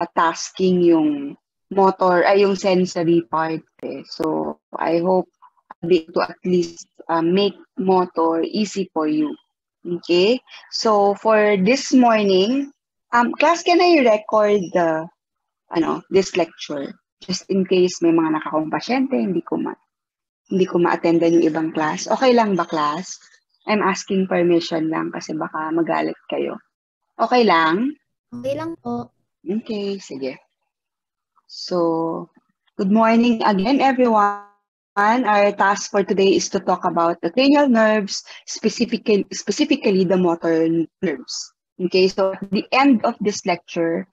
tasking yung motor, ay yung sensory part. So, I hope I'll be able to at least make motor easy for you. Okay? So, for this morning, class, can I record this lecture? Just in case may mga nakakong pasyente, hindi ko ma-attendan yung ibang class. Okay lang ba, class? I'm asking permission lang kasi baka magalit kayo. Okay lang? Okay lang po. Okay, sige. So, good morning again, everyone. Our task for today is to talk about the cranial nerves, specifically the motor nerves. Okay, so at the end of this lecture,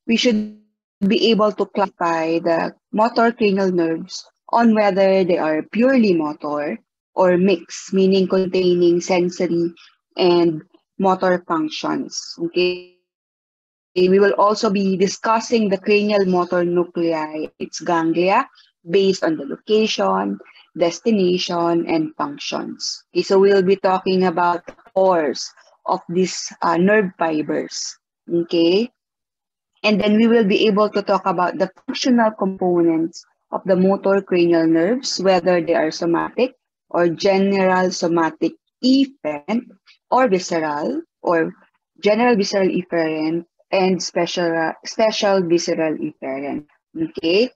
we should be able to classify the motor cranial nerves on whether they are purely motor or mixed, meaning containing sensory and motor functions. Okay, we will also be discussing the cranial motor nuclei, its ganglia, based on the location, destination, and functions. Okay, so we'll be talking about the cores of these nerve fibers. Okay, and then we will be able to talk about the functional components of the motor cranial nerves, whether they are somatic or general somatic efferent or visceral or general visceral efferent and special visceral efferent. Okay?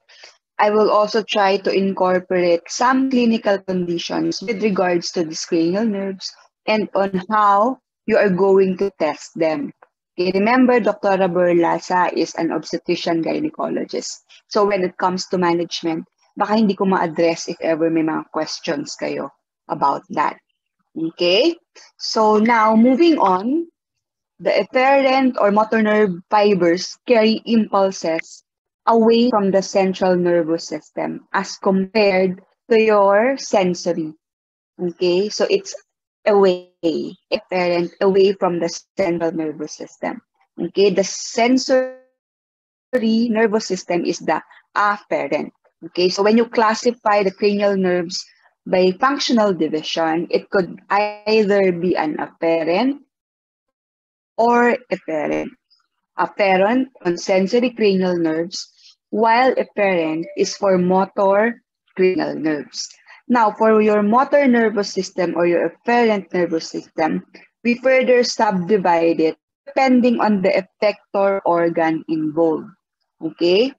I will also try to incorporate some clinical conditions with regards to these cranial nerves and on how you are going to test them. Okay, remember, Dr. Berlasa is an obstetrician gynecologist. So when it comes to management, baka hindi ko ma-address if ever may mga questions kayo about that. Okay? So now, moving on, the efferent or motor nerve fibers carry impulses away from the central nervous system as compared to your sensory. Okay, so it's away, efferent, away from the central nervous system. Okay, the sensory nervous system is the afferent. Okay, so when you classify the cranial nerves by functional division, it could either be an afferent or efferent. Afferent on sensory cranial nerves, while efferent is for motor cranial nerves. Now, for your motor nervous system or your efferent nervous system, we further subdivide it depending on the effector organ involved. Okay?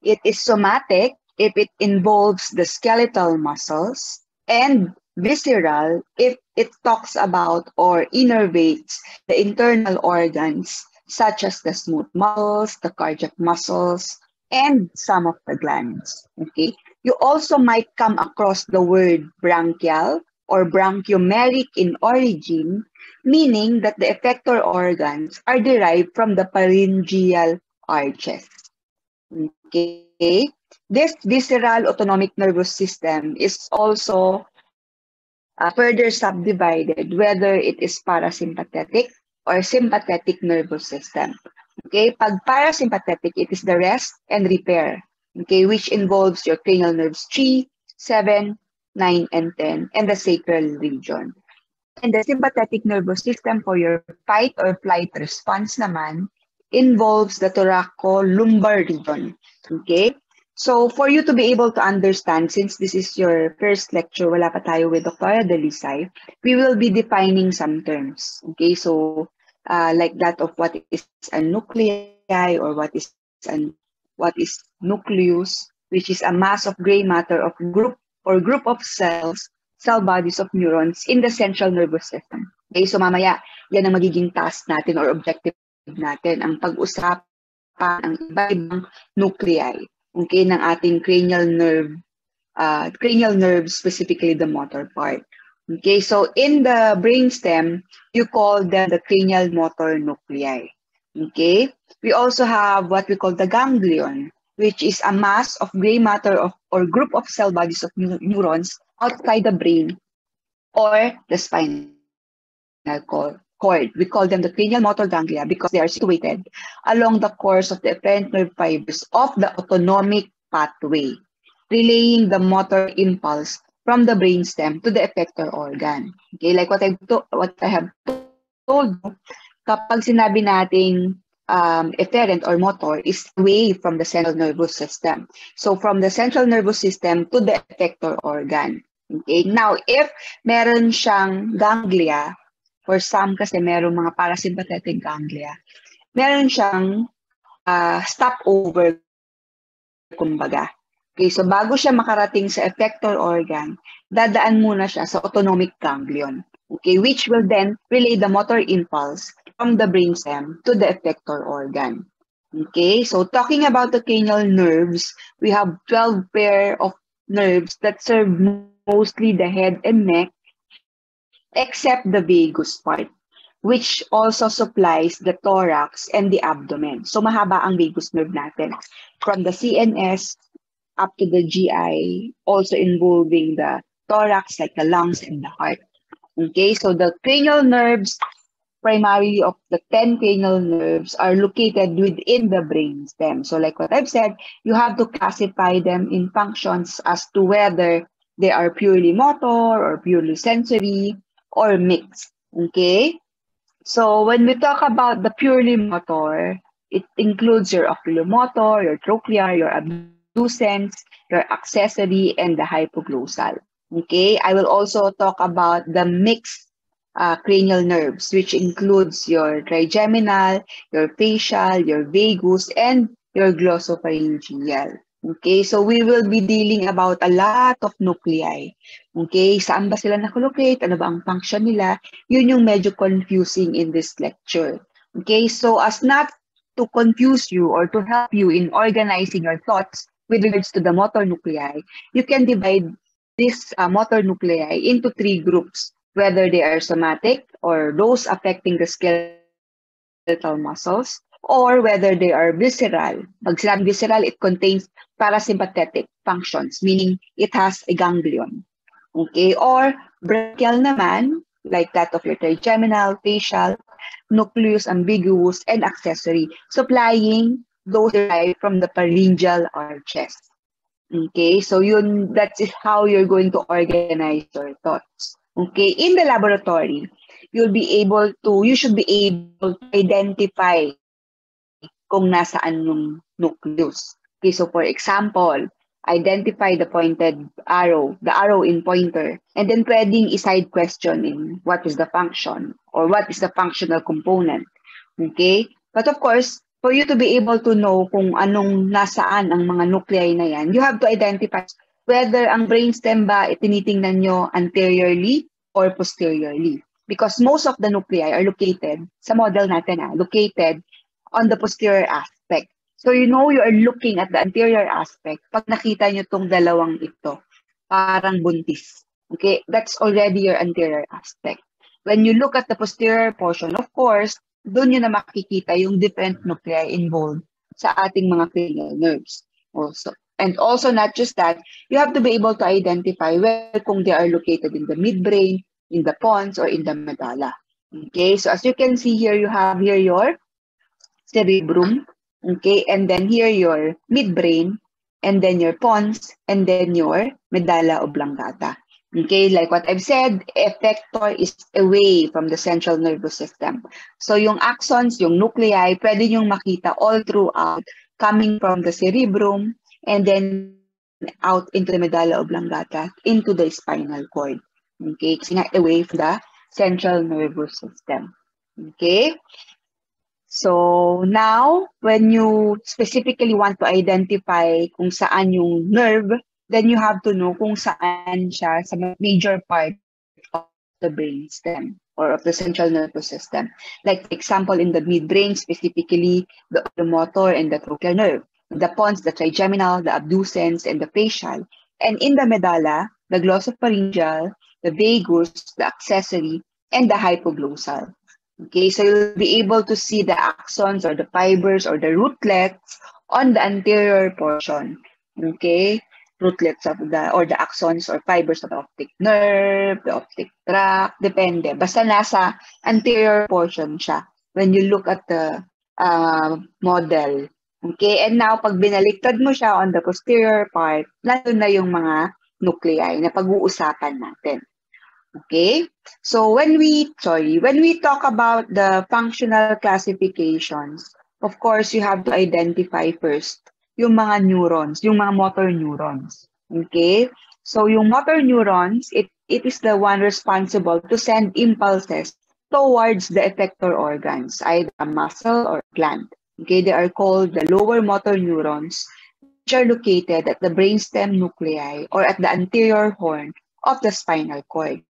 It is somatic if it involves the skeletal muscles and visceral if it talks about or innervates the internal organs such as the smooth muscles, the cardiac muscles, and some of the glands. Okay. You also might come across the word branchial or branchiomeric in origin, meaning that the effector organs are derived from the pharyngeal arches. Okay, this visceral autonomic nervous system is also further subdivided, whether it is parasympathetic or sympathetic nervous system. Okay, pag parasympathetic, it is the rest and repair, okay, which involves your cranial nerves 3, 7, 9, and 10, and the sacral region. And the sympathetic nervous system for your fight or flight response naman involves the thoracolumbar region. Okay? So for you to be able to understand, since this is your first lecture, wala pa tayo with Dr. Delisay, we will be defining some terms. Okay? So like that of what is a nuclei or what is nucleus, which is a mass of gray matter of group of cells, cell bodies of neurons in the central nervous system. Okay, so mamaya, yan ang magiging task natin or objective natin, ang pag-usapan ang iba-ibang nuclei, okay, ng ating cranial nerve, specifically the motor part. Okay, so in the brainstem, you call them the cranial motor nuclei. Okay, we also have what we call the ganglion, which is a mass of gray matter or group of cell bodies of neurons outside the brain or the spinal cord. We call them the cranial motor ganglia because they are situated along the course of the efferent nerve fibers of the autonomic pathway, relaying the motor impulse from the brainstem to the effector organ. Okay, like what I have told you, kapag sinabi nating efferent or motor is away from the central nervous system. So from the central nervous system to the effector organ. Okay? Now, if meron siyang ganglia, for some kasi meron mga parasympathetic ganglia, meron siyang stopover, kumbaga. Okay, so bago siya makarating sa effector organ, dadaan muna siya sa autonomic ganglion. Okay, which will then relay the motor impulse from the brainstem to the effector organ. Okay, so talking about the cranial nerves, we have 12 pair of nerves that serve mostly the head and neck, except the vagus part, which also supplies the thorax and the abdomen. So mahaba ang vagus nerve natin. From the CNS up to the GI, also involving the thorax, like the lungs and the heart. Okay, so the cranial nerves, primarily of the 10 cranial nerves, are located within the brainstem. So like what I've said, you have to classify them in functions as to whether they are purely motor or purely sensory or mixed. Okay, so when we talk about the purely motor, it includes your oculomotor, your trochlear, your abducens, your accessory, and the hypoglossal. Okay, I will also talk about the mixed cranial nerves, which includes your trigeminal, your facial, your vagus, and your glossopharyngeal. Okay, so we will be dealing about a lot of nuclei. Okay, saan ba sila nakalocate? Ano ba ang function nila? Yun yung medyo confusing in this lecture. Okay, so as not to confuse you or to help you in organizing your thoughts with regards to the motor nuclei, you can divide this motor nuclei into 3 groups, whether they are somatic or those affecting the skeletal muscles, or whether they are visceral. Pag sinabing visceral, it contains parasympathetic functions, meaning it has a ganglion. Okay, or brachial naman, like that of your trigeminal, facial, nucleus ambiguous, and accessory, supplying those derived from the pharyngeal arches. Okay, so that is how you're going to organize your thoughts. Okay, in the laboratory, you should be able to identify kung nasaan yung nucleus. Okay, so for example, identify the pointed arrow, the arrow in pointer, and then pwedeng i-side question in what is the function or what is the functional component. Okay? But of course, for you to be able to know kung anong nasaan ang mga nuclei na yan, you have to identify whether ang brainstem ba tinitingnan nyo anteriorly or posteriorly. Because most of the nuclei are located, sa model natin located on the posterior aspect. So you know you are looking at the anterior aspect pag nakita nyo tong dalawang ito, parang buntis. Okay, that's already your anterior aspect. When you look at the posterior portion, of course, doon nyo na makikita yung different nuclei involved sa ating mga cranial nerves. And also not just that, you have to be able to identify whether kung they are located in the midbrain, in the pons, or in the medulla. Okay, so as you can see here, you have here your cerebrum, okay, and then here your midbrain, and then your pons, and then your medulla oblongata. Okay, like what I've said, effector is away from the central nervous system. So yung axons, yung nuclei, pwede nyong makita all throughout, coming from the cerebrum, and then out into the medulla oblongata, into the spinal cord. Okay, kasi nga away from the central nervous system. Okay? So now, when you specifically want to identify kung saan yung nerve, then you have to know kung saan siya sa major part of the brainstem or of the central nervous system. Like, for example, in the midbrain, specifically the motor and the trochlear nerve, the pons, the trigeminal, the abducens, and the facial. And in the medulla, the glossopharyngeal, the vagus, the accessory, and the hypoglossal. Okay, so you'll be able to see the axons or the fibers or the rootlets on the anterior portion. Okay, rootlets of the axons or fibers of the optic nerve, the optic tract, depende. Basta nasa anterior portion siya when you look at the model. Okay, and now pag binaliktad mo siya on the posterior part, nandun na yung mga nuclei na pag-uusapan natin. Okay, so when we talk about the functional classifications, of course, you have to identify first yung mga neurons, yung mga motor neurons. Okay? So yung motor neurons, it is the one responsible to send impulses towards the effector organs, either a muscle or gland. Okay, they are called the lower motor neurons, which are located at the brainstem nuclei or at the anterior horn of the spinal cord.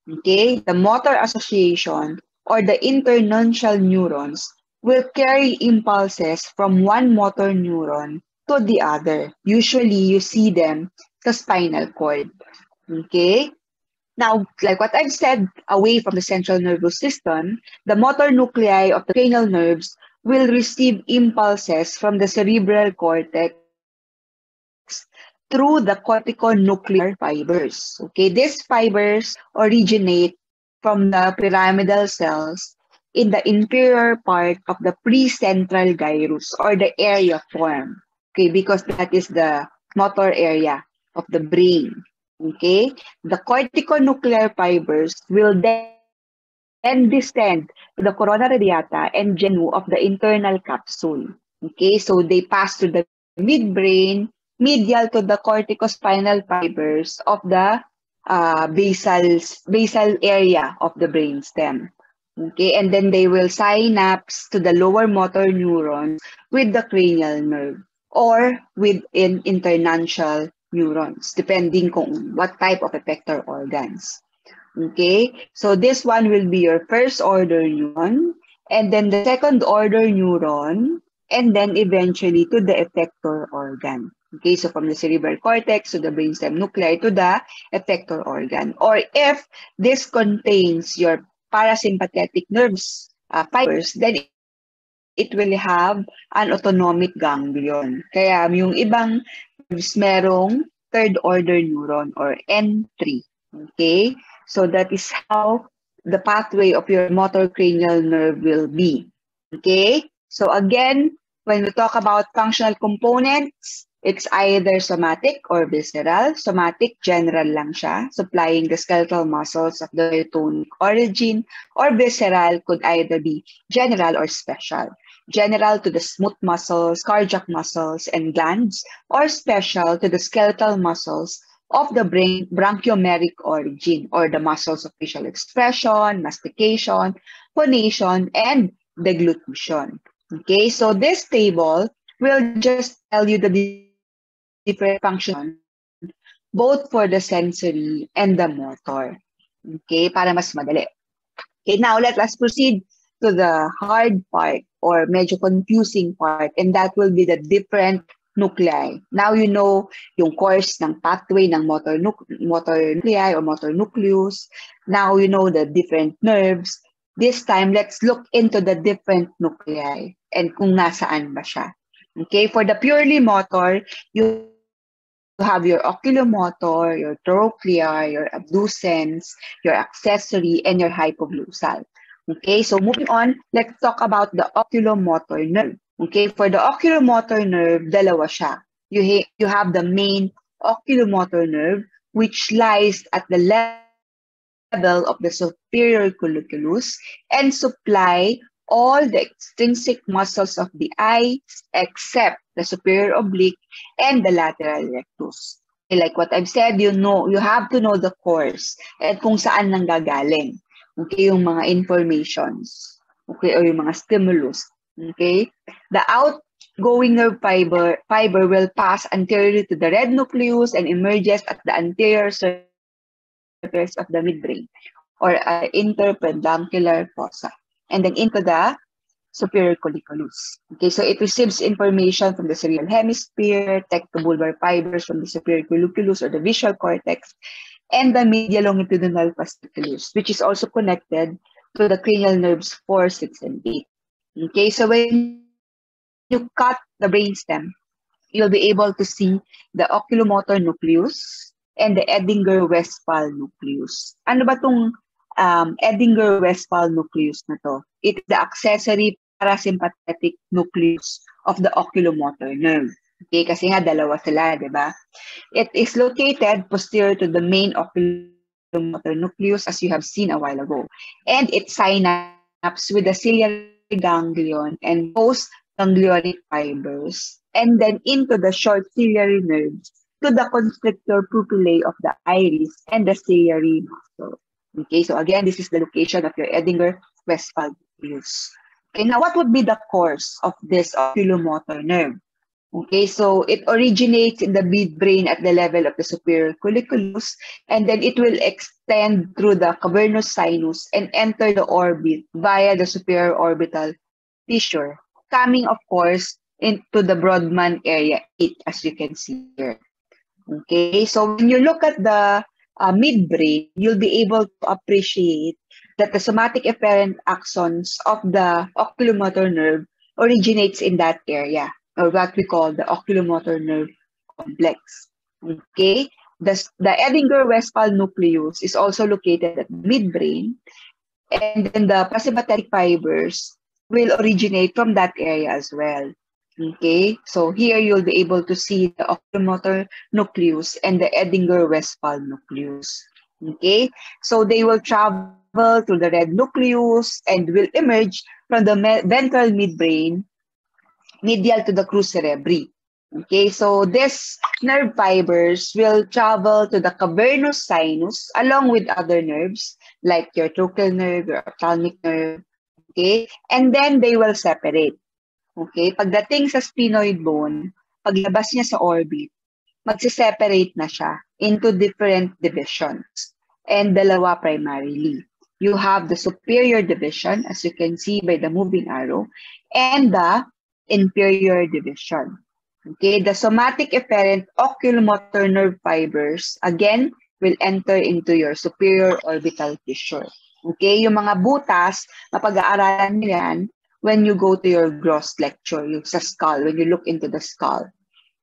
Okay, the motor association or the internuncial neurons will carry impulses from one motor neuron to the other. Usually, you see them sa spinal cord. Okay? Now, like what I've said, away from the central nervous system, the motor nuclei of the cranial nerves will receive impulses from the cerebral cortex through the corticonuclear fibers. Okay, these fibers originate from the pyramidal cells in the inferior part of the precentral gyrus or the area form. Okay, because that is the motor area of the brain. Okay, the corticonuclear fibers will then descend to the corona radiata and genu of the internal capsule. Okay, so they pass through the midbrain, medial to the corticospinal fibers of the basal area of the brainstem. Okay, and then they will synapse to the lower motor neurons with the cranial nerve or with internuncial neurons, depending kung what type of effector organs. Okay, so this one will be your first order neuron, and then the second order neuron, and then eventually to the effector organ. Okay, so from the cerebral cortex to the brainstem nuclei to the effector organ. Or if this contains your parasympathetic nerves fibers, then it will have an autonomic ganglion. Kaya yung ibang nerves merong third order neuron or N3. Okay? So that is how the pathway of your motor cranial nerve will be. Okay? So again, when we talk about functional components, it's either somatic or visceral. Somatic, general lang siya, supplying the skeletal muscles of the myotonic origin, or visceral could either be general or special. General to the smooth muscles, cardiac muscles, and glands, or special to the skeletal muscles of the brain branchiomeric origin, or the muscles of facial expression, mastication, phonation, and deglutition. Okay, so this table will just tell you the different functions, both for the sensory and the motor. Okay, para mas madali. Okay, now let us proceed to the hard part or medyo confusing part, and that will be the different nuclei. Now you know yung course ng pathway ng motor nuclei or motor nucleus. Now you know the different nerves. This time, let's look into the different nuclei and kung nasaan ba siya. Okay, for the purely motor, you have your oculomotor, your trochlear, your abducens, your accessory, and your hypoglossal. Okay, so moving on, let's talk about the oculomotor nerve. Okay, for the oculomotor nerve, dalawa siya. You have the main oculomotor nerve, which lies at the level of the superior colliculus and supply all the extrinsic muscles of the eye except the superior oblique and the lateral rectus. Okay, like what I've said, you have to know the course at kung saan nanggagaling. Okay, yung mga informations. Okay, or yung mga stimulus. Okay, the outgoing nerve fiber will pass anteriorly to the red nucleus and emerges at the anterior surface of the midbrain or interpeduncular fossa, and then into the superior colliculus. Okay, so it receives information from the cerebral hemisphere, tectobulbar fibers from the superior colliculus or the visual cortex, and the medial longitudinal fasciculus, which is also connected to the cranial nerves 4, 6, and 8. Okay, so when you cut the brainstem, you'll be able to see the oculomotor nucleus and the Edinger-Westphal nucleus. Ano ba tong Edinger-Westphal nucleus na to? It's the accessory parasympathetic nucleus of the oculomotor nerve. Okay, kasi nga dalawa sila, di ba? It is located posterior to the main oculomotor nucleus, as you have seen a while ago. And it synapses with the ciliary ganglion and goes ganglionic fibers, and then into the short ciliary nerves to the constrictor pupillae of the iris and the ciliary muscle. Okay, so again, this is the location of your Edinger-Westphal nucleus. Okay, now what would be the course of this oculomotor nerve? Okay, so it originates in the midbrain at the level of the superior colliculus, and then it will extend through the cavernous sinus and enter the orbit via the superior orbital fissure, coming, of course, into the Brodmann area 8, as you can see here. Okay, so when you look at the midbrain, you'll be able to appreciate that the somatic efferent axons of the oculomotor nerve originates in that area, or what we call the oculomotor nerve complex. Okay, the Edinger-Westphal nucleus is also located at the midbrain, and then the parasympathetic fibers will originate from that area as well. Okay, so here you'll be able to see the oculomotor nucleus and the Edinger-Westphal nucleus. Okay, so they will travel through the red nucleus and will emerge from the ventral midbrain, medial to the crus cerebri. Okay, so these nerve fibers will travel to the cavernous sinus along with other nerves like your trochlear nerve, your ophthalmic nerve. Okay, and then they will separate. Okay, pagdating sa sphenoid bone, paglabas niya sa orbit, magsiseparate na siya into different divisions. And dalawa primarily. You have the superior division, as you can see by the moving arrow, and the inferior division. Okay, the somatic efferent oculomotor nerve fibers, again, will enter into your superior orbital fissure. Okay, yung mga butas, mapag-aaralan nyo yan when you go to your gross lecture, yung sa skull, when you look into the skull.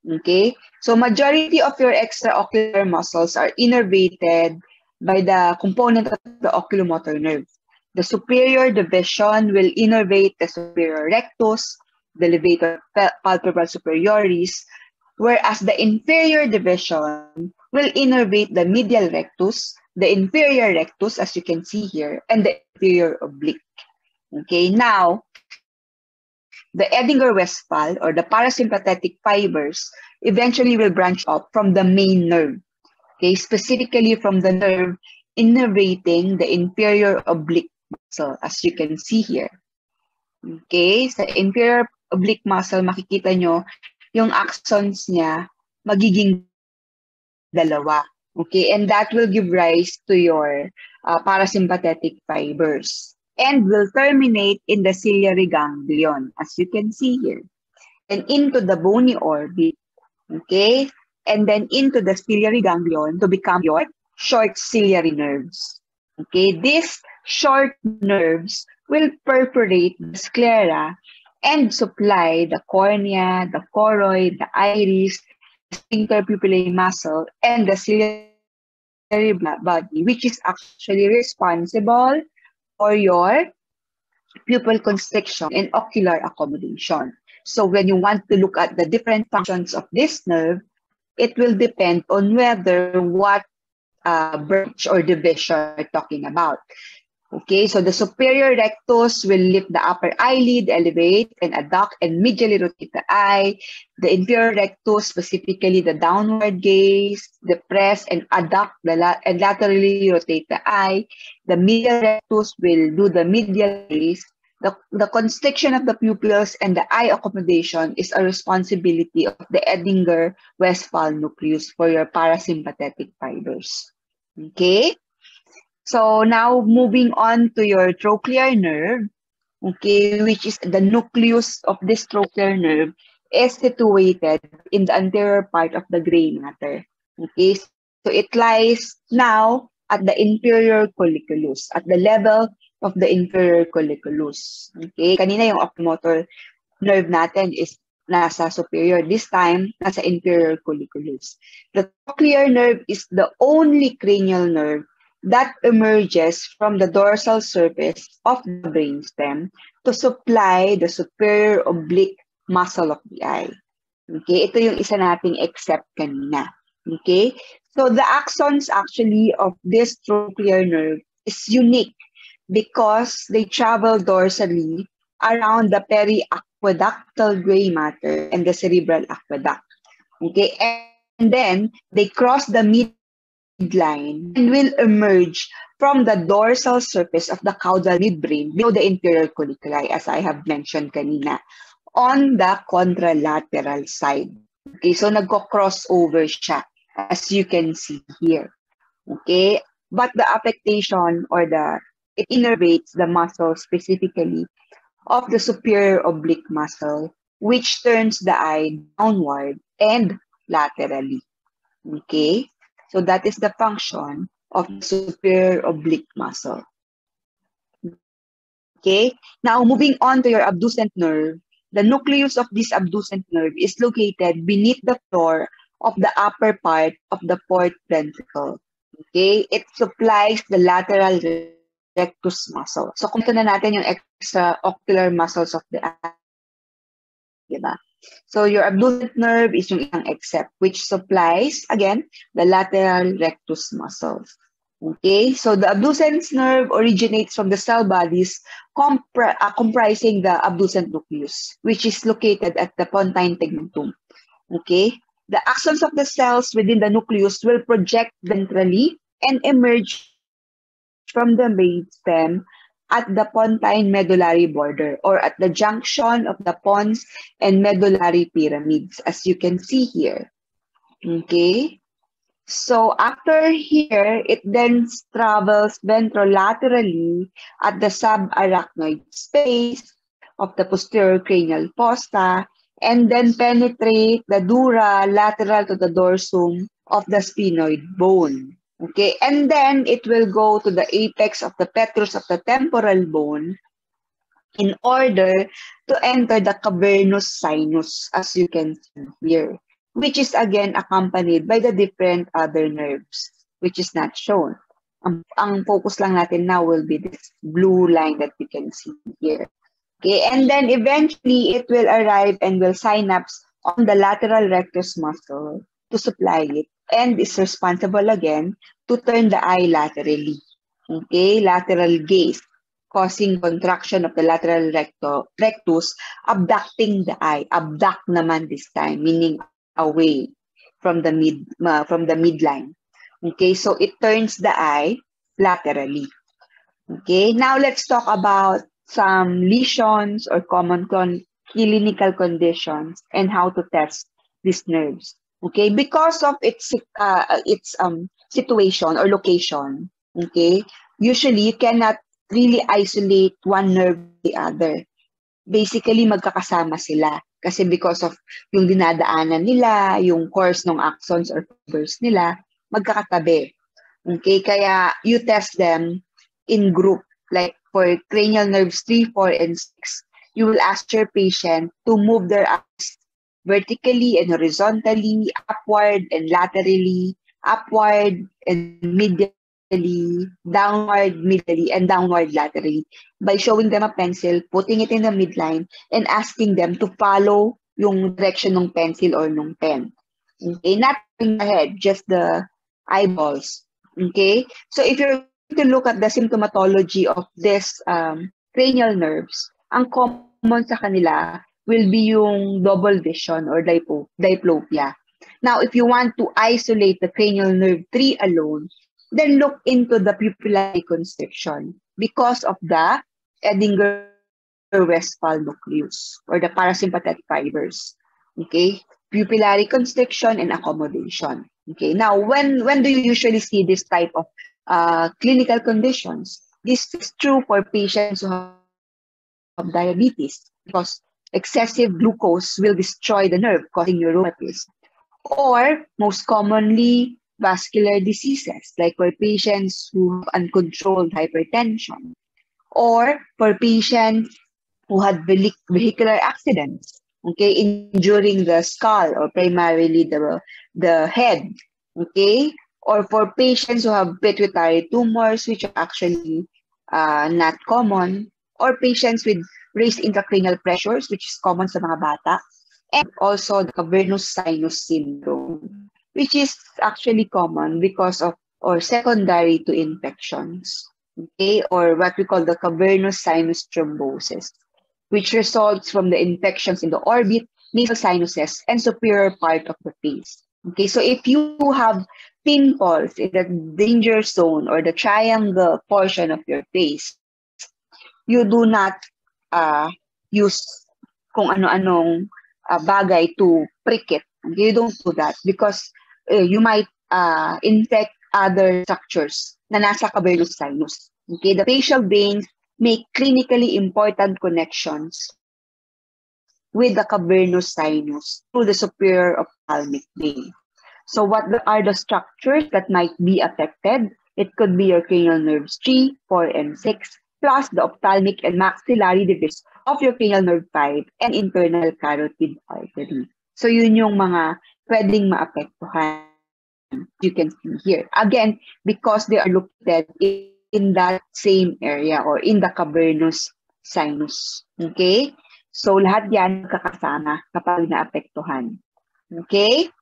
Okay, so majority of your extraocular muscles are innervated by the component of the oculomotor nerve. The superior division will innervate the superior rectus, the levator palpebral superioris, whereas the inferior division will innervate the medial rectus, the inferior rectus, as you can see here, and the inferior oblique. Okay, now, the Edinger-Westphal or the parasympathetic fibers eventually will branch off from the main nerve, okay, specifically from the nerve innervating the inferior oblique muscle, as you can see here. Okay, sa inferior oblique muscle, makikita nyo, yung axons niya magiging dalawa. Okay, and that will give rise to your parasympathetic fibers and will terminate in the ciliary ganglion, as you can see here, and into the bony orbit, okay, and then into the ciliary ganglion to become your short ciliary nerves. Okay, these short nerves will perforate the sclera and supply the cornea, the choroid, the iris, the sphincter pupillae muscle, and the ciliary body, which is actually responsible for your pupil constriction and ocular accommodation. So when you want to look at the different functions of this nerve, it will depend on whether what branch or division we're talking about. Okay, so the superior rectus will lift the upper eyelid, elevate and adduct and medially rotate the eye. The inferior rectus, specifically the downward gaze, depress and adduct and laterally rotate the eye. The medial rectus will do the medial gaze. The constriction of the pupils and the eye accommodation is a responsibility of the Edinger-Westphal nucleus for your parasympathetic fibers. Okay? So now moving on to your trochlear nerve, okay, which is the nucleus of this trochlear nerve is situated in the anterior part of the gray matter. Okay, so it lies now at the inferior colliculus, at the level of the inferior colliculus. Okay, kanina yung oculomotor nerve natin is nasa superior. This time, nasa inferior colliculus. The trochlear nerve is the only cranial nerve that emerges from the dorsal surface of the brainstem to supply the superior oblique muscle of the eye. Okay, ito yung isa nating except kanina. Okay, so the axons actually of this trochlear nerve is unique because they travel dorsally around the aqueductal gray matter and the cerebral aqueduct. Okay, and then they cross the midline and will emerge from the dorsal surface of the caudal midbrain below the inferior colliculi, as I have mentioned kanina, on the contralateral side. Okay, so nagko-crossover siya, as you can see here. Okay, but the affectation or it innervates the muscle specifically of the superior oblique muscle, which turns the eye downward and laterally. Okay, so that is the function of the superior oblique muscle. Okay, now moving on to your abducent nerve. The nucleus of this abducent nerve is located beneath the floor of the upper part of the fourth ventricle. Okay, it supplies the lateral rectus muscle. So, kung ito na natin yung extraocular muscles of the eye. Diba? So, your abducent nerve is yung isang except, which supplies, again, the lateral rectus muscles. Okay, so the abducent nerve originates from the cell bodies comprising the abducent nucleus, which is located at the pontine tegmentum. Okay, the axons of the cells within the nucleus will project ventrally and emerge from the brainstem at the pontine medullary border or at the junction of the pons and medullary pyramids, as you can see here. Okay. So after here, it then travels ventrolaterally at the subarachnoid space of the posterior cranial fossa and then penetrate the dura lateral to the dorsum of the sphenoid bone. Okay, and then it will go to the apex of the petrous of the temporal bone in order to enter the cavernous sinus, as you can see here, which is again accompanied by the different other nerves, which is not shown. Ang focus lang natin now will be this blue line that you can see here. Okay, and then eventually it will arrive and will synapse on the lateral rectus muscle to supply it and is responsible again to turn the eye laterally. Okay, lateral gaze, causing contraction of the lateral rectus, abducting the eye. Abduct naman this time, meaning away from the midline. Okay, so it turns the eye laterally. Okay, now let's talk about some lesions or common clinical conditions and how to test these nerves. Okay, because of its situation or location. Okay, usually you cannot really isolate one nerve from the other. Basically, magkakasama sila. Kasi because of yung dinadaanan nila, yung course ng axons or fibers nila, magkakatabi. Okay, kaya you test them in group. Like for cranial nerves 3, 4, and 6, you will ask your patient to move their eyes vertically and horizontally, upward and laterally, upward and medially, downward medially, and downward laterally by showing them a pencil, putting it in the midline, and asking them to follow yung direction ng pencil or ng pen. Okay, not in the head, just the eyeballs. Okay, so if you're to look at the symptomatology of this cranial nerves, ang common sa kanila will be yung double vision or diplopia. Now, if you want to isolate the cranial nerve 3 alone, then look into the pupillary constriction because of the Edinger-Westphal nucleus or the parasympathetic fibers. Okay, pupillary constriction and accommodation. Okay, now when do you usually see this type of clinical conditions? This is true for patients who have diabetes because excessive glucose will destroy the nerve, causing neuropathies. Or most commonly, vascular diseases, like for patients who have uncontrolled hypertension, or for patients who had vehicular accidents, okay, injuring the skull or primarily the head, okay, or for patients who have pituitary tumors, which are actually not common, or patients with raised intracranial pressures, which is common sa mga bata, and also the cavernous sinus syndrome, which is actually common because of or secondary to infections, okay, or what we call the cavernous sinus thrombosis, which results from the infections in the orbit, nasal sinuses, and superior part of the face. Okay, so if you have pimples in the danger zone or the triangle portion of your face, you do not use kung ano-anong bagay to prick it. Okay, you don't do that because you might infect other structures na nasa cavernous sinus. Okay, the facial veins make clinically important connections with the cavernous sinus through the superior ophthalmic vein. So what are the structures that might be affected? It could be your cranial nerves 3, 4, and 6, plus the ophthalmic and maxillary divisions of your cranial nerve 5 and internal carotid artery. So yun yung mga pwedeng maapektuhan. You can see here. Again, because they are located in that same area or in the cavernous sinus. Okay? So lahat yan kakasama kapag naapektuhan. Okay?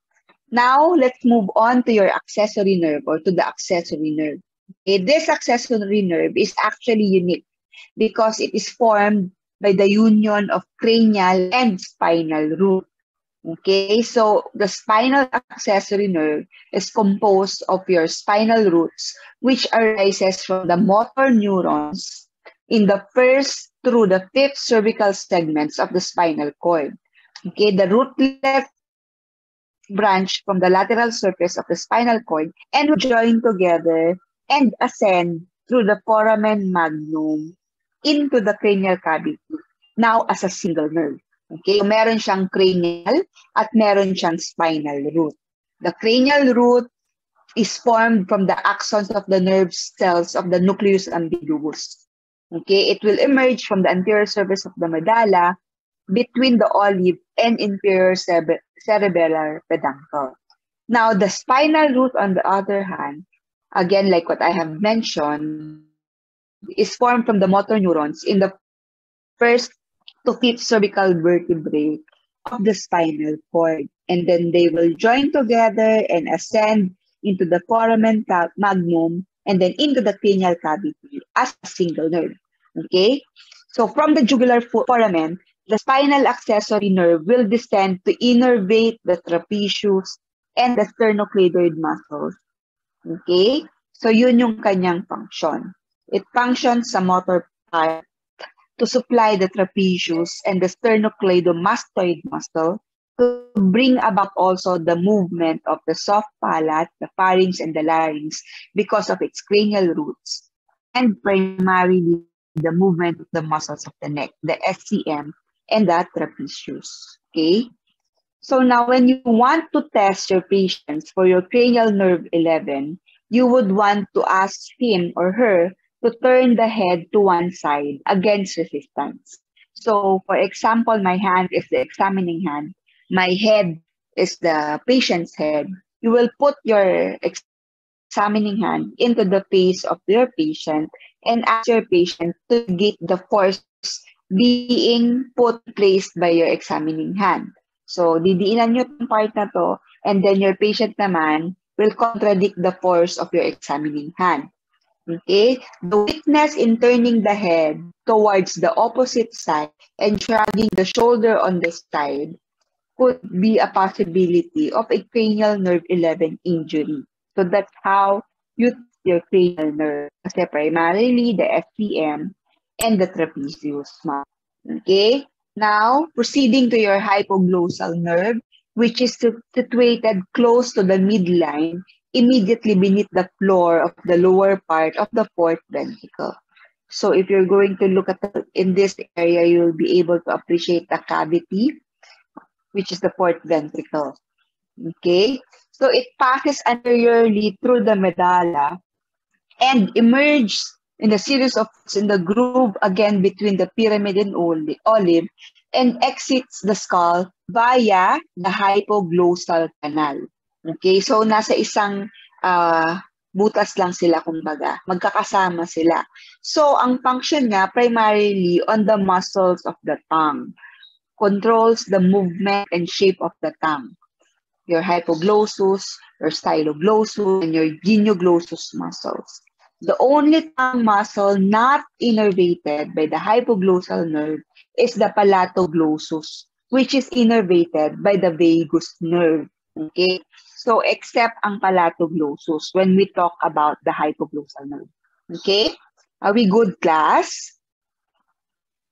Now, let's move on to your accessory nerve or to the accessory nerve. Okay, this accessory nerve is actually unique because it is formed by the union of cranial and spinal root. Okay, so the spinal accessory nerve is composed of your spinal roots, which arises from the motor neurons in the first through the fifth cervical segments of the spinal cord. Okay, the rootlet branch from the lateral surface of the spinal cord and will join together and ascend through the foramen magnum into the cranial cavity, now as a single nerve. Okay, so meron siyang cranial at meron siyang spinal root. The cranial root is formed from the axons of the nerve cells of the nucleus ambiguus. Okay, it will emerge from the anterior surface of the medulla between the olive and inferior cerebellar peduncle. Now, the spinal root, on the other hand, again, like what I have mentioned, is formed from the motor neurons in the first to fifth cervical vertebrae of the spinal cord. And then they will join together and ascend into the foramen magnum and then into the cranial cavity as a single nerve. Okay? So from the jugular foramen, the spinal accessory nerve will descend to innervate the trapezius and the sternocleidoid muscles. Okay? So yun yung kanyang function. It functions sa motor part to supply the trapezius and the sternocleidomastoid muscle to bring about also the movement of the soft palate, the pharynx, and the larynx because of its cranial roots, and primarily the movement of the muscles of the neck, the SCM, and the trapezius. Okay? So now when you want to test your patients for your cranial nerve 11, you would want to ask him or her to turn the head to one side against resistance. So for example, my hand is the examining hand. My head is the patient's head. You will put your examining hand into the face of your patient and ask your patient to get the force being placed by your examining hand. So, didiinan nyo itong part na to, and then your patient naman will contradict the force of your examining hand. Okay? The weakness in turning the head towards the opposite side and shrugging the shoulder on the side could be a possibility of a cranial nerve 11 injury. So that's how you test your cranial nerve. Kasi primarily the SCM and the trapezius. Okay? Now, proceeding to your hypoglossal nerve, which is situated close to the midline, immediately beneath the floor of the lower part of the fourth ventricle. So if you're going to look at in this area, you'll be able to appreciate the cavity, which is the fourth ventricle. Okay? So it passes anteriorly through the medulla and emerges in the series of in the groove again between the pyramid and olive and exits the skull via the hypoglossal canal. Okay, so nasa isang butas lang sila kumbaga, magkakasama sila. So ang function niya primarily on the muscles of the tongue, controls the movement and shape of the tongue. Your hypoglossus, your styloglossus, and your genioglossus muscles. The only tongue muscle not innervated by the hypoglossal nerve is the palatoglossus, which is innervated by the vagus nerve. Okay? So, except ang palatoglossus when we talk about the hypoglossal nerve. Okay? Are we good, class?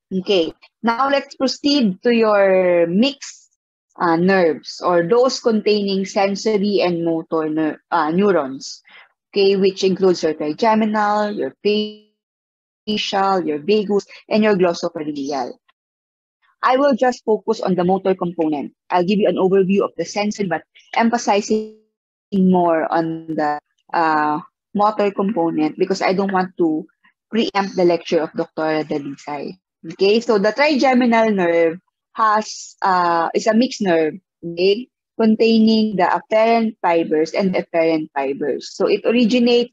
Okay. Now, let's proceed to your mixed nerves or those containing sensory and motor neurons. Okay, which includes your trigeminal, your facial, your vagus, and your glossopharyngeal. I will just focus on the motor component. I'll give you an overview of the sensory, but emphasizing more on the motor component because I don't want to preempt the lecture of Dr. Dalisay. Okay, so the trigeminal nerve is a mixed nerve, okay, containing the afferent fibers and the efferent fibers. So it originates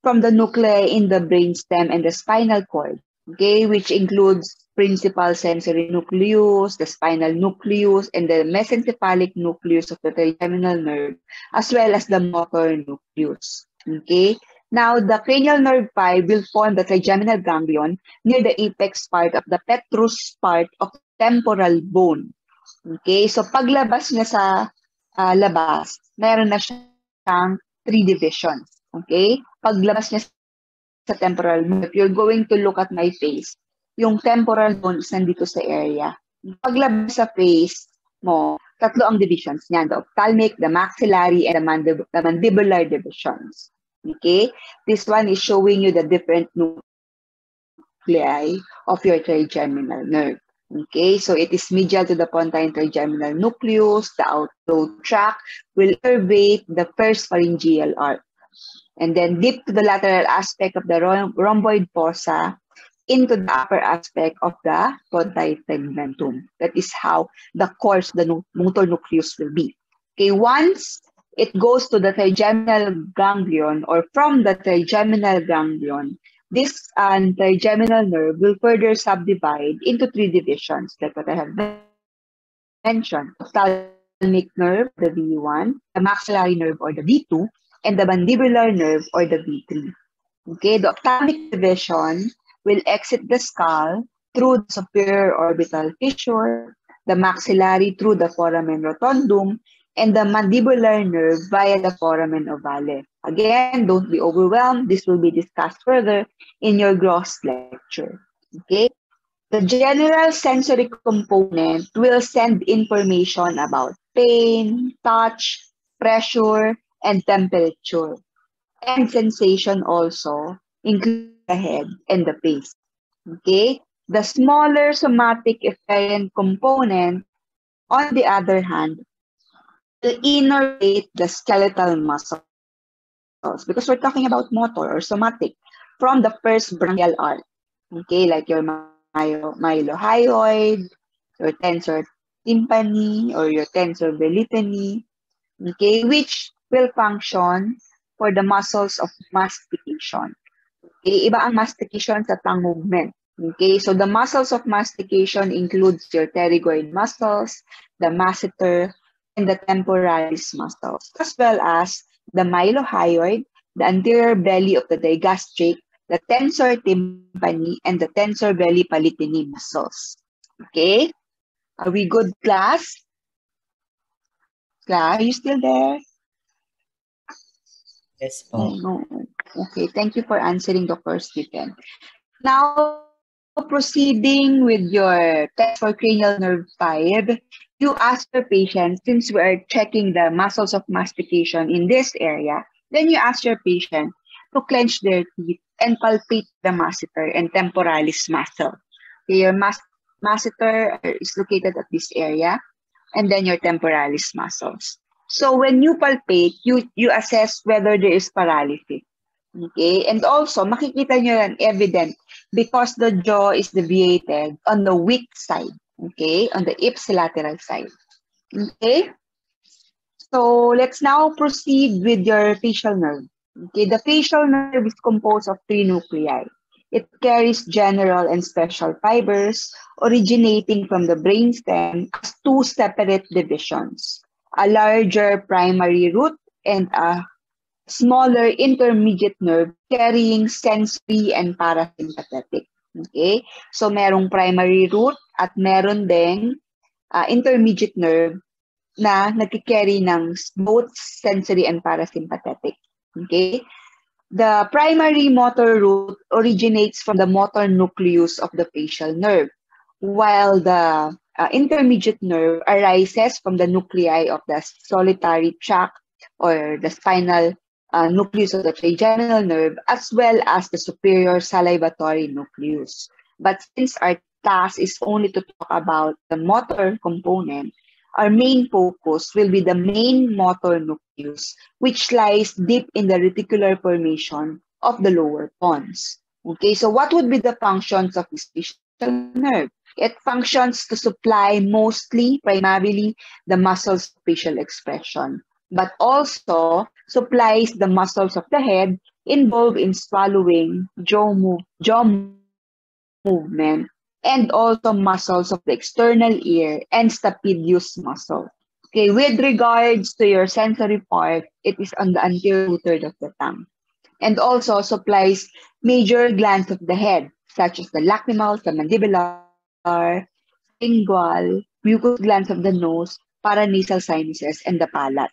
from the nuclei in the brainstem and the spinal cord, okay, which includes principal sensory nucleus, the spinal nucleus, and the mesencephalic nucleus of the trigeminal nerve, as well as the motor nucleus. Okay. Now, the cranial nerve 5 will form the trigeminal ganglion near the apex part of the petrous part of temporal bone. Okay, so paglabas niya sa labas, meron na siyang 3 divisions. Okay, paglabas niya sa temporal bone, if you're going to look at my face, yung temporal bone is nandito sa area. Paglabas sa face mo, 3 ang divisions niya, the ophthalmic, the maxillary, and the mandibular divisions. Okay, this one is showing you the different nuclei of your trigeminal nerve. Okay, so it is medial to the pontine trigeminal nucleus. The outflow tract will innervate the first pharyngeal arc, and then deep to the lateral aspect of the rhomboid fossa into the upper aspect of the pontine tegmentum. That is how the course of the motor nucleus will be. Okay, once it goes to the trigeminal ganglion or from the trigeminal ganglion, this trigeminal nerve will further subdivide into 3 divisions, like what I have mentioned. Ophthalmic nerve, the V1, the maxillary nerve or the V2, and the mandibular nerve or the V3. Okay, the ophthalmic division will exit the skull through the superior orbital fissure, the maxillary through the foramen rotundum, and the mandibular nerve via the foramen ovale. Again, don't be overwhelmed. This will be discussed further in your gross lecture. Okay? The general sensory component will send information about pain, touch, pressure, and temperature. And sensation also, including the head and the face. Okay? The smaller somatic efferent component, on the other hand, will innervate the skeletal muscles because we're talking about motor or somatic from the first branchial arc. Okay, like your mylohyoid, your tensor tympani, or your tensor vellitani. Okay, which will function for the muscles of mastication. Okay, iba ang mastication sa tongue movement. Okay, so the muscles of mastication includes your pterygoid muscles, the masseter, and the temporalis muscles, as well as the mylohyoid, the anterior belly of the digastric, the tensor tympani, and the tensor belli palatinii muscles. Okay? Are we good, class? Class, are you still there? Yes, po. No. Okay, thank you for answering, Dr. Stephen. Now, proceeding with your test for cranial nerve 5, you ask your patient, since we are checking the muscles of mastication in this area, then you ask your patient to clench their teeth and palpate the masseter and temporalis muscle. Okay, your masseter is located at this area, and then your temporalis muscles. So when you palpate, you assess whether there is paralysis. Okay, and also makikita nyo yan evident because the jaw is deviated on the weak side. Okay, on the ipsilateral side. Okay, so let's now proceed with your facial nerve. Okay, the facial nerve is composed of 3 nuclei. It carries general and special fibers originating from the brainstem as 2 separate divisions, a larger primary root and a smaller intermediate nerve carrying sensory and parasympathetic. Okay? So, merong primary root at meron ding intermediate nerve na nagkikerry ng both sensory and parasympathetic. Okay? The primary motor root originates from the motor nucleus of the facial nerve, while the intermediate nerve arises from the nuclei of the solitary tract or the spinal nucleus of the trigeminal nerve, as well as the superior salivatory nucleus. But since our task is only to talk about the motor component, our main focus will be the main motor nucleus, which lies deep in the reticular formation of the lower pons. Okay, so what would be the functions of this facial nerve? It functions to supply mostly, primarily, the muscles of facial expression, but also supplies the muscles of the head involved in swallowing, jaw movement, and also muscles of the external ear and stapedius muscle. Okay, with regards to your sensory part, it is on the anterior two-third of the tongue, and also supplies major glands of the head, such as the lacrimal, the mandibular, lingual, mucous glands of the nose, paranasal sinuses, and the palate.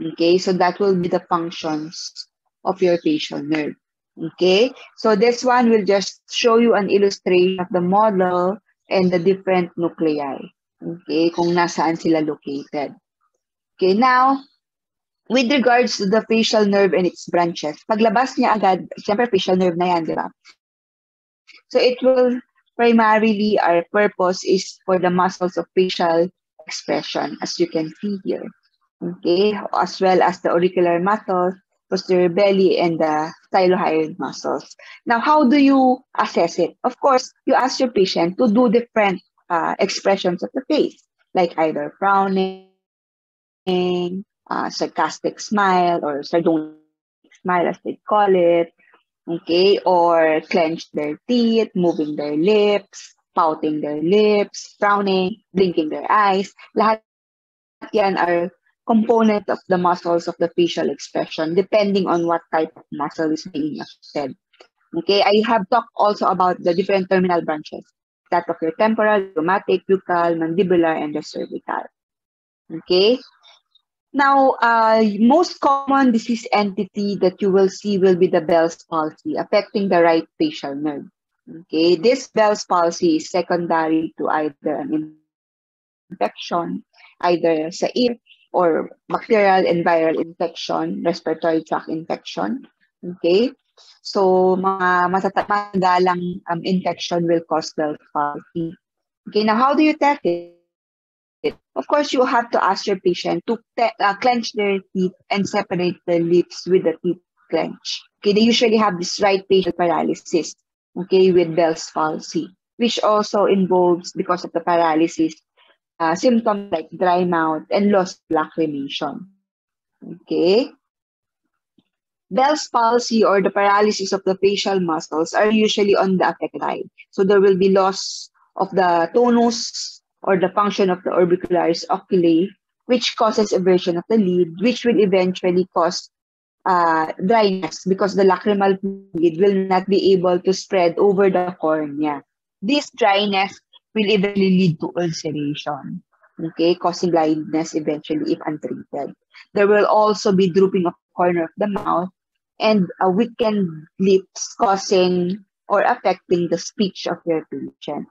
Okay, so that will be the functions of your facial nerve. Okay, so this one will just show you an illustration of the model and the different nuclei. Okay, kung nasaan sila located. Okay, now, with regards to the facial nerve and its branches, paglabas niya agad, siyempre facial nerve na yan, di ba? So it will primarily, our purpose is for the muscles of facial expression, as you can see here. Okay, as well as the auricular muscles, posterior belly, and the stylohyoid muscles. Now, how do you assess it? Of course, you ask your patient to do different expressions of the face, like either frowning, sarcastic smile, or sardonic smile, as they call it, okay, or clench their teeth, moving their lips, pouting their lips, frowning, blinking their eyes. Lahat yan are component of the muscles of the facial expression, depending on what type of muscle is being affected. Okay, I have talked also about the different terminal branches, that of your temporal, rheumatic, buccal, mandibular, and the cervical. Okay, now, most common disease entity that you will see will be the Bell's palsy, affecting the right facial nerve. Okay, this Bell's palsy is secondary to either an infection, either sa ear, or bacterial and viral infection, respiratory tract infection. Okay, so mga matagalang infection will cause Bell's palsy. Okay, now how do you test it? Of course, you have to ask your patient to clench their teeth and separate the lips with the teeth clench. Okay, they usually have this right facial paralysis, okay, with Bell's palsy, which also involves, because of the paralysis, symptoms like dry mouth and loss of lacrimation. Okay. Bell's palsy or the paralysis of the facial muscles are usually on the affected side. So there will be loss of the tonus or the function of the orbicularis oculi, which causes eversion of the lid, which will eventually cause dryness because the lacrimal fluid will not be able to spread over the cornea. This dryness will eventually lead to ulceration, okay, causing blindness eventually if untreated. There will also be drooping of the corner of the mouth and a weakened lips, causing or affecting the speech of your patient.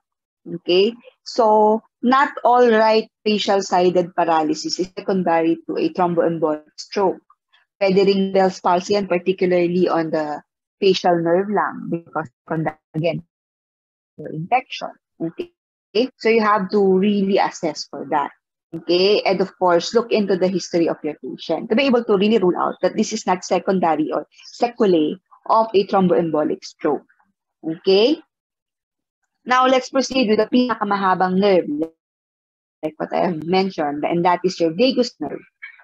Okay, so not all right facial sided paralysis is secondary to a thromboembolic stroke. Pwede ring Bell's palsy, and particularly on the facial nerve lang, because again, infection. Okay, so you have to really assess for that. Okay, and of course, look into the history of your patient to be able to really rule out that this is not secondary or sequelae of a thromboembolic stroke. Okay, now let's proceed with the pinakamahabang nerve, like what I have mentioned, and that is your vagus nerve.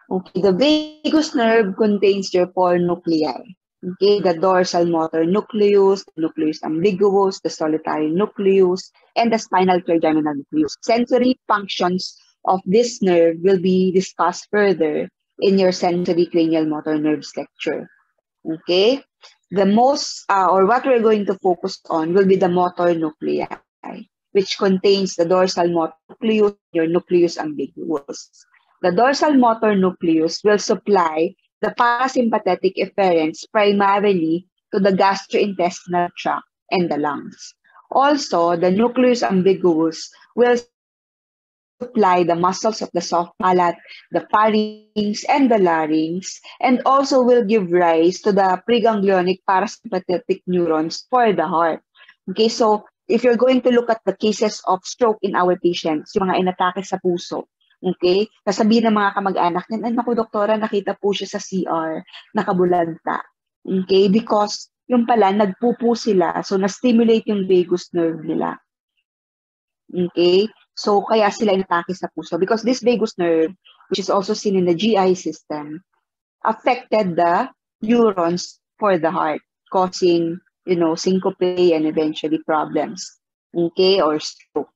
Okay, the vagus nerve contains your four nuclei. Okay, the dorsal motor nucleus, the nucleus ambiguous, the solitary nucleus, and the spinal trigeminal nucleus. Sensory functions of this nerve will be discussed further in your sensory cranial motor nerves lecture. Okay, the most, or what we're going to focus on will be the motor nuclei, which contains the dorsal motor nucleus, your nucleus ambiguous. The dorsal motor nucleus will supply the parasympathetic efferents primarily to the gastrointestinal tract and the lungs. Also, the nucleus ambiguous will supply the muscles of the soft palate, the pharynx, and the larynx, and also will give rise to the preganglionic parasympathetic neurons for the heart. Okay, so if you're going to look at the cases of stroke in our patients, yung mga inatake sa puso, okay, sasabihin ng mga kamag-anak niyan, ay naku doktora, nakita po siya sa CR, nakabulagta. Okay, because yung pala, nagpupo sila, so na-stimulate yung vagus nerve nila. Okay? So, kaya sila inatake sa puso. Because this vagus nerve, which is also seen in the GI system, affected the neurons for the heart, causing, syncope and eventually problems. Okay? Or stroke.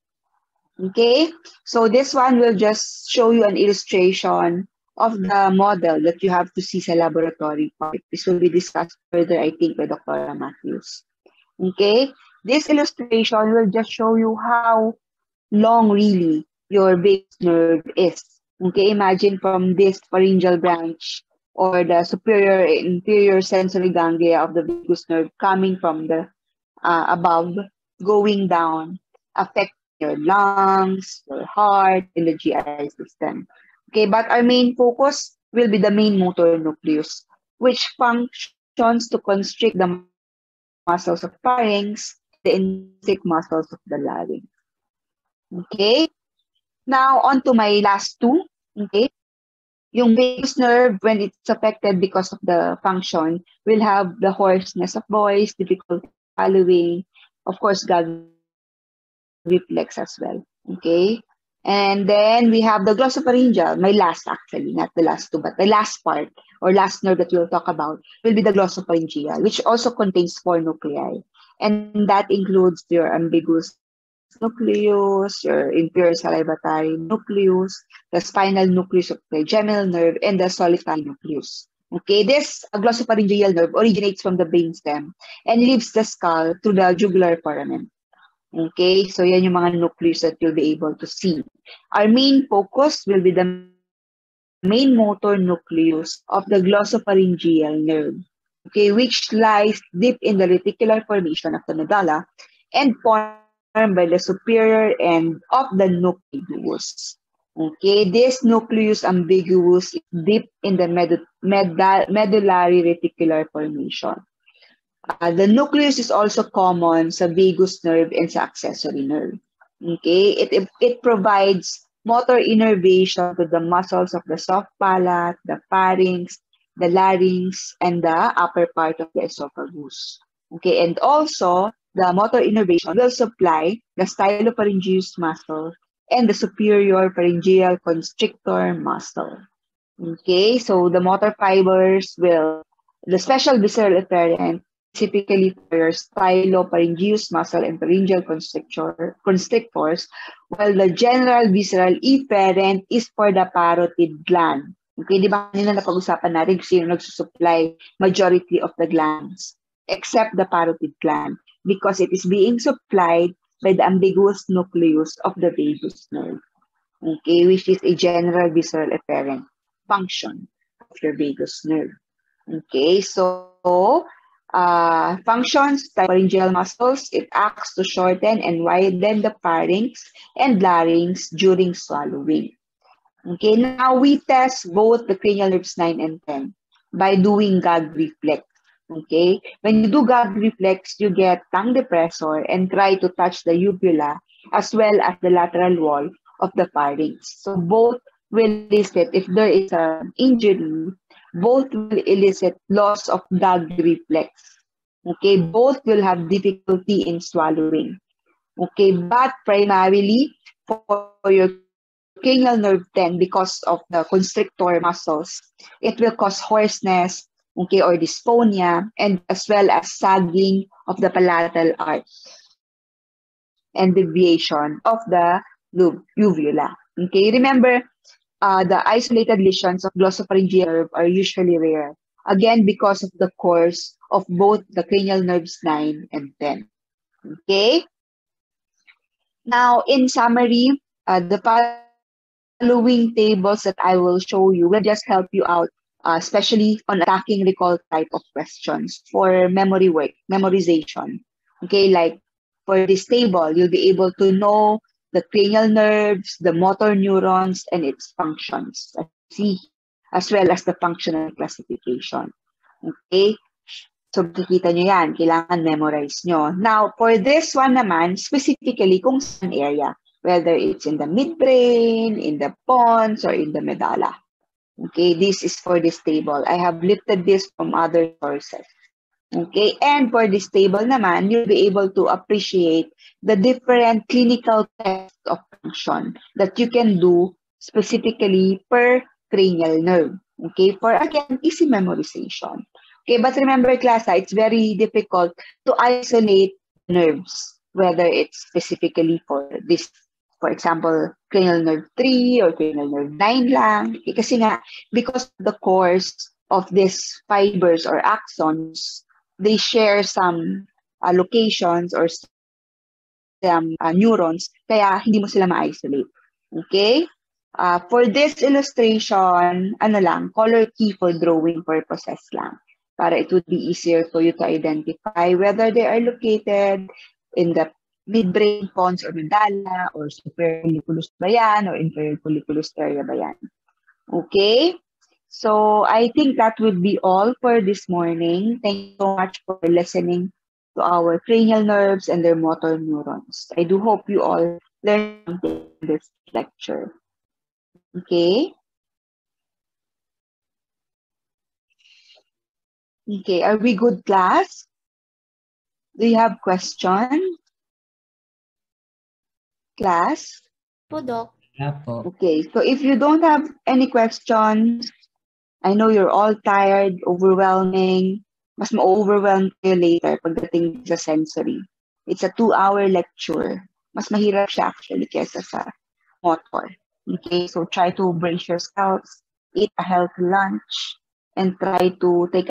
Okay? So, this one will just show you an illustration of the model that you have to see sa laboratory part. This will be discussed further, I think, by Dr. Matthews. Okay? This illustration will just show you how long really your vagus nerve is. Okay, imagine from this pharyngeal branch or the superior and inferior sensory ganglia of the vagus nerve coming from the above, going down, affect your lungs, your heart, and the GI system. Okay, but our main focus will be the main motor nucleus, which functions to constrict the muscles of pharynx, the intrinsic muscles of the larynx. Okay? Now, on to my last two. Okay? Yung vagus nerve, when it's affected because of the function, will have the hoarseness of voice, difficulty swallowing, of course, gag reflex as well. Okay? And then we have the glossopharyngeal, my last actually, not the last two, but the last part or last nerve that we'll talk about will be the glossopharyngeal, which also contains 4 nuclei. And that includes your ambiguous nucleus, your inferior salivary nucleus, the spinal nucleus of the trigeminal nerve, and the solitary nucleus. Okay, this glossopharyngeal nerve originates from the brainstem and leaves the skull to the jugular foramen. Okay, so yan yung mga nucleus that you'll be able to see. Our main focus will be the main motor nucleus of the glossopharyngeal nerve, okay, which lies deep in the reticular formation of the medulla and formed by the superior end of the nucleus. Okay, this nucleus ambiguous is deep in the medullary reticular formation. The nucleus is also common sa vagus nerve and sa accessory nerve. Okay, it provides motor innervation to the muscles of the soft palate, the pharynx, the larynx, and the upper part of the esophagus. Okay, and also the motor innervation will supply the stylopharyngeus muscle and the superior pharyngeal constrictor muscle. Okay, so the motor fibers will, the special visceral efferent typically for your stylopharyngeus muscle and pharyngeal constrictors, while the general visceral efferent is for the parotid gland. Okay, di ba kanina napag-usapan natin kung sino nagsusupply majority of the glands, except the parotid gland, because it is being supplied by the ambiguous nucleus of the vagus nerve. Okay, which is a general visceral efferent function of your vagus nerve. Okay, so functions, pharyngeal muscles, it acts to shorten and widen the pharynx and larynx during swallowing. Okay, now we test both the cranial nerves 9 and 10 by doing gag reflex. Okay, when you do gag reflex, you get tongue depressor and try to touch the uvula as well as the lateral wall of the pharynx. So both will elicit, if there is an injury, both will elicit loss of gag reflex. Okay, both will have difficulty in swallowing. Okay, but primarily for your cranial nerve 10, because of the constrictor muscles, it will cause hoarseness, okay, or dysphonia, and as well as sagging of the palatal arch and deviation of the uvula. Okay, remember, the isolated lesions of glossopharyngeal nerve are usually rare. Again, because of the course of both the cranial nerves 9 and 10. Okay? Now, in summary, the following tables that I will show you will just help you out, especially on attacking recall type of questions for memory work, memorization. Okay, like for this table, you'll be able to know the cranial nerves, the motor neurons, and its functions, as you see, as well as the functional classification. Okay, so makikita nyo yan, kailangan memorize nyo. Now, for this one naman, specifically kung saan area, whether it's in the midbrain, in the pons, or in the medulla. Okay, this is for this table. I have lifted this from other sources. Okay, and for this table naman, you'll be able to appreciate the different clinical tests of function that you can do specifically per cranial nerve. Okay, for again, easy memorization. Okay, but remember class, it's very difficult to isolate nerves, whether it's specifically for this, for example, cranial nerve 3 or cranial nerve 9 lang. Okay, kasi nga, because of the course of these fibers or axons, they share some locations or some neurons, kaya hindi mo sila ma-isolate. Okay? For this illustration, ano lang, color key for drawing purposes lang. Para it would be easier for you to identify whether they are located in the midbrain, pons, or medulla, or superior colliculus ba yan, or inferior colliculus area ba yan. Okay? So I think that would be all for this morning. Thank you so much for listening to our cranial nerves and their motor neurons. I do hope you all learned something in this lecture. Okay? Okay, are we good, class? Do you have questions? Class? Po, Doc. Apo. Okay, so if you don't have any questions, I know you're all tired, overwhelming. Mas ma-overwhelm kayo later pagdating sa sensory. It's a 2-hour lecture. Mas mahirap siya actually kesa sa motor. Okay, so try to brace yourselves, eat a healthy lunch, and try to take